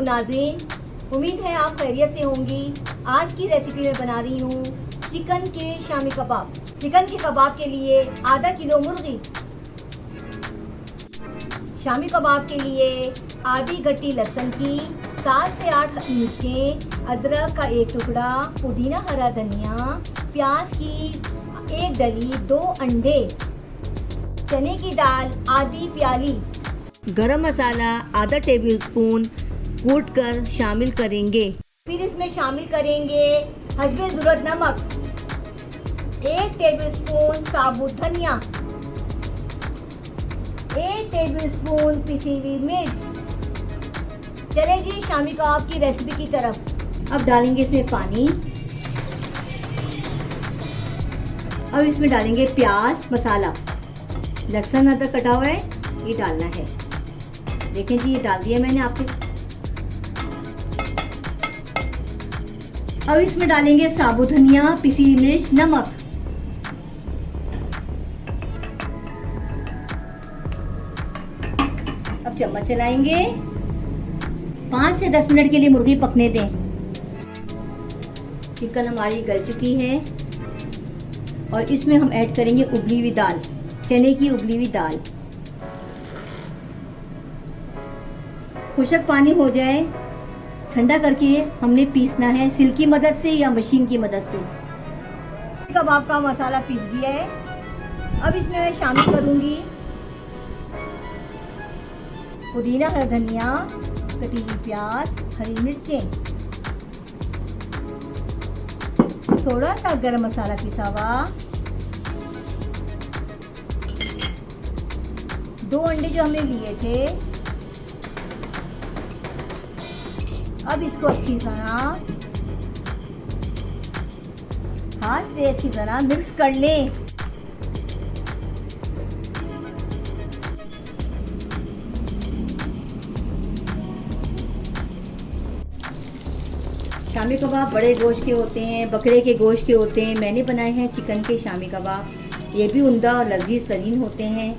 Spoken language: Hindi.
नाज़रीन, उम्मीद है आप खैरियत से होंगी। आज की रेसिपी में बना रही हूँ चिकन के शामी कबाब। चिकन के कबाब के लिए आधा किलो मुर्गी, शामी कबाब के लिए आधी गट्टी लहसुन की, 7 से 8 मिर्चें, अदरक का 1 टुकड़ा, पुदीना हरा धनिया, प्याज की 1 डली, 2 अंडे, चने की दाल आधी प्याली, गरम मसाला आधा टेबल स्पून कूट कर शामिल करेंगे। फिर इसमें शामिल करेंगे हस्बे ज़रूरत नमक, 1 टेबल स्पून साबुत धनिया, 1 टेबल स्पून पिसी हुई मिर्च। चले जी शामी कबाब की रेसिपी की तरफ। अब डालेंगे इसमें पानी। अब इसमें डालेंगे प्याज, मसाला, लहसुन अदरक कटा हुआ है, ये डालना है। देखें जी, ये डाल दिया मैंने आपके। अब इसमें डालेंगे साबुत धनिया, पिसी हुई मिर्च, नमक। अब चम्मच चलाएंगे। 5 से 10 मिनट के लिए मुर्गी पकने दें। चिकन हमारी गल चुकी है और इसमें हम ऐड करेंगे उबली हुई दाल, चने की उबली हुई दाल। खुशक पानी हो जाए, ठंडा करके हमने पीसना है सिल की मदद से या मशीन की मदद से। कबाब का मसाला पीस गया है। अब इसमें मैं शामिल करूंगी पुदीना हरा धनिया, कटी हुई प्याज, हरी मिर्चें, थोड़ा सा गरम मसाला पिसा हुआ, 2 अंडे जो हमने लिए थे। अब इसको अच्छी तरह हाथ से अच्छी तरह मिक्स कर लें। शामी कबाब बड़े गोश्त के होते हैं, बकरे के गोश्त के होते हैं। मैंने बनाए हैं चिकन के शामी कबाब। ये भी उम्दा और लजीज तरीन होते हैं।